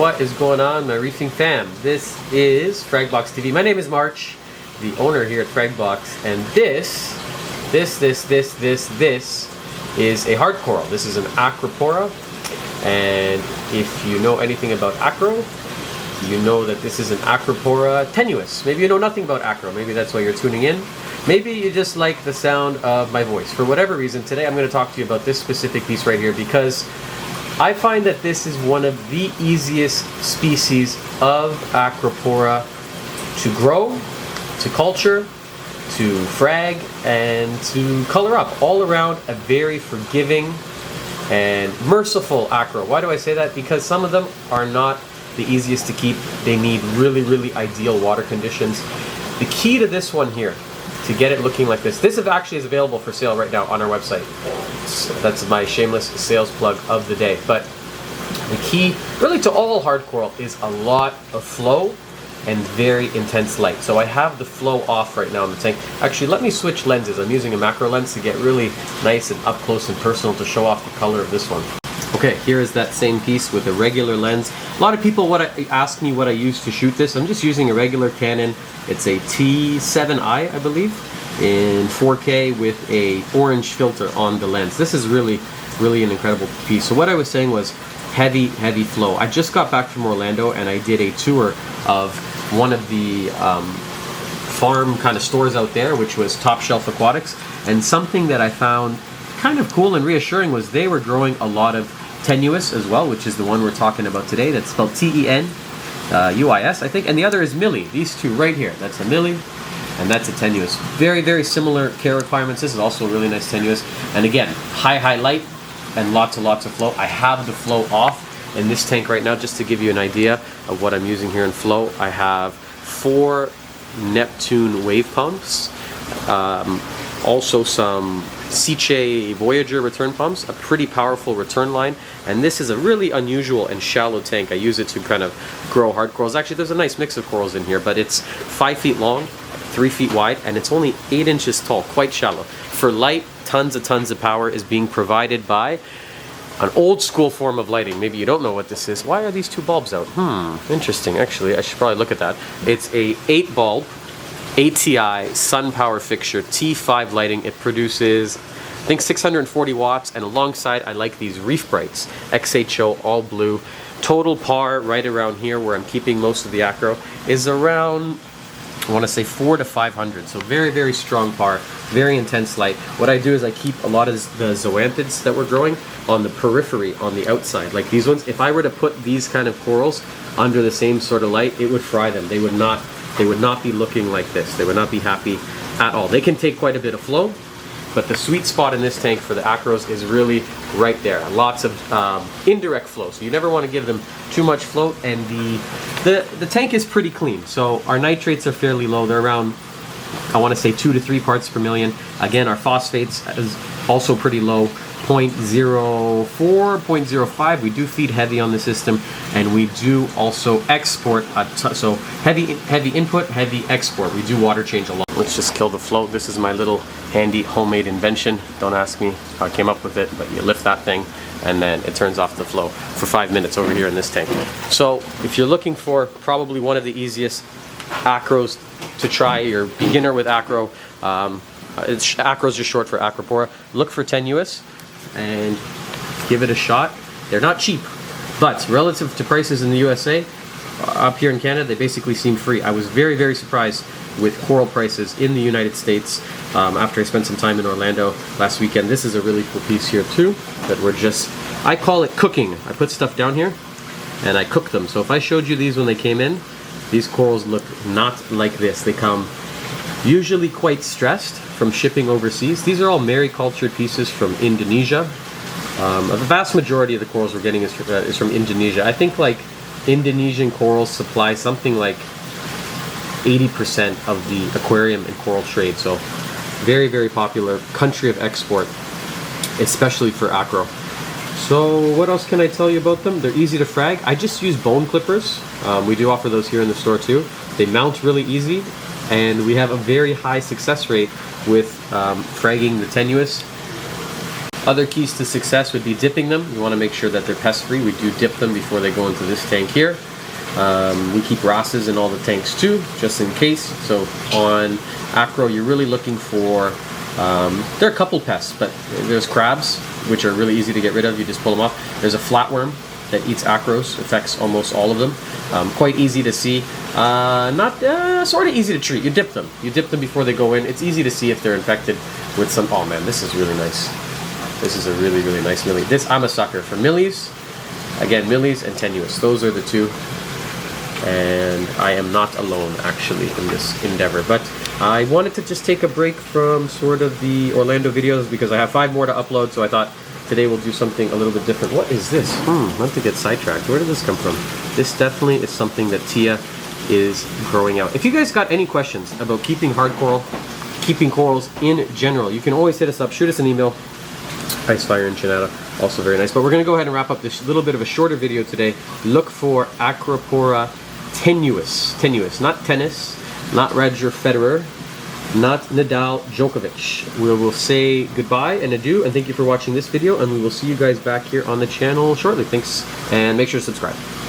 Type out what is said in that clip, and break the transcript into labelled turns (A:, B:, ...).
A: What is going on, my reefing fam? This is Fragbox TV. My name is March, the owner here at Fragbox, and this is a hard coral. This is an Acropora, and if you know anything about acro, you know that this is an Acropora tenuis. Maybe you know nothing about acro. Maybe that's why you're tuning in. Maybe you just like the sound of my voice. For whatever reason, today I'm going to talk to you about this specific piece right here because I find that this is one of the easiest species of Acropora to grow, to culture, to frag, and to color up. All around a very forgiving and merciful acro. Why do I say that? Because some of them are not the easiest to keep. They need really ideal water conditions. The key to this one here, to get it looking like this actually is available for sale right now on our website. So that's my shameless sales plug of the day. But the key really to all hard coral is a lot of flow and very intense light. So I have the flow off right now in the tank. Actually, let me switch lenses. I'm using a macro lens to get really nice and up close and personal to show off the color of this one. Okay, here is that same piece with a regular lens. A lot of people ask me what I use to shoot this. I'm just using a regular Canon. It's a T7i, I believe, in 4K with a orange filter on the lens. This is really an incredible piece. So what I was saying was heavy flow. I just got back from Orlando and I did a tour of one of the farm kind of stores out there, which was Top Shelf Aquatics. And something that I found kind of cool and reassuring was they were growing a lot of Tenuis as well, which is the one we're talking about today. That's spelled T-E-N-U-I-S, I think, and the other is Millie. These two right here, that's a Millie and that's a Tenuis. Very similar care requirements. This is also a really nice Tenuis, and again, high light and lots of flow. I have the flow off in this tank right now just to give you an idea of what I'm using here in flow. I have 4 Neptune wave pumps, also some Seche Voyager return pumps, a pretty powerful return line, and this is a really unusual and shallow tank. I use it to kind of grow hard corals. Actually, there's a nice mix of corals in here, but it's 5 feet long, 3 feet wide, and it's only 8 inches tall, quite shallow. For light, tons of power is being provided by an old school form of lighting. Maybe you don't know what this is. Why are these 2 bulbs out? Interesting. Actually, I should probably look at that. It's a 8 bulb ATI sun power fixture, T5 lighting. It produces, I think, 640 watts, and alongside I like these Reef Brights, XHO all blue. Total par right around here where I'm keeping most of the acro is around, I want to say 400 to 500, so very strong par, very intense light. What I do is I keep a lot of the zoanthids that we're growing on the periphery, on the outside, like these ones. If I were to put these kind of corals under the same sort of light, it would fry them. They would not be looking like this. They would not be happy at all. They can take quite a bit of flow, but the sweet spot in this tank for the acros is really right there. Lots of indirect flow, so you never want to give them too much flow, and the tank is pretty clean. So our nitrates are fairly low. They're around, I want to say 2 to 3 parts per million. Again, our phosphates is also pretty low, 0.04, 0.05. We do feed heavy on the system, and we do also export so heavy input, heavy export. We do water change a lot. Let's just kill the flow. This is my little handy homemade invention. Don't ask me how I came up with it, but you lift that thing and then it turns off the flow for 5 minutes over here in this tank. So if you're looking for probably one of the easiest acros to try, you're beginner with acro, acro's just short for Acropora, look for Tenuis and give it a shot. They're not cheap, but relative to prices in the USA, up here in Canada, they basically seem free. I was very surprised with coral prices in the United States after I spent some time in Orlando last weekend. This is a really cool piece here too that we're just, I call it cooking. I put stuff down here and I cook them. So if I showed you these when they came in, these corals look not like this. They come usually quite stressed from shipping overseas. These are all maricultured pieces from Indonesia. The vast majority of the corals we're getting is from Indonesia. I think like Indonesian corals supply something like 80% of the aquarium and coral trade. So very popular country of export, especially for acro. So what else can I tell you about them? They're easy to frag. I just use bone clippers. We do offer those here in the store too. They mount really easy, and we have a very high success rate with fragging the Tenuis Other keys to success would be dipping them. You want to make sure that they're pest-free. We do dip them before they go into this tank here. We keep wrasses in all the tanks too, just in case. So on acro, you're really looking for, there are a couple pests, but there's crabs, which are really easy to get rid of. You just pull them off. There's a flatworm that eats acros, affects almost all of them. Quite easy to see. Sort of easy to treat. You dip them. You dip them before they go in. It's easy to see if they're infected with some, oh man, this is really nice. This is a really, really nice millie. I'm a sucker for millies. Again, millies and tenuis. Those are the two. And I am not alone, actually, in this endeavor. But I wanted to just take a break from sort of the Orlando videos because I have 5 more to upload. So I thought today we'll do something a little bit different. What is this? Not to get sidetracked. Where did this come from? This definitely is something that Tia is growing out. If you guys got any questions about keeping hard coral, keeping corals in general, you can always hit us up. Shoot us an email. Icefire and Chinata, also very nice. But we're going to go ahead and wrap up this little bit of a shorter video today. Look for Acropora tenuis, not tennis, not Roger Federer, not Nadal Djokovic. We will say goodbye and adieu, and thank you for watching this video, and we will see you guys back here on the channel shortly. Thanks, and make sure to subscribe.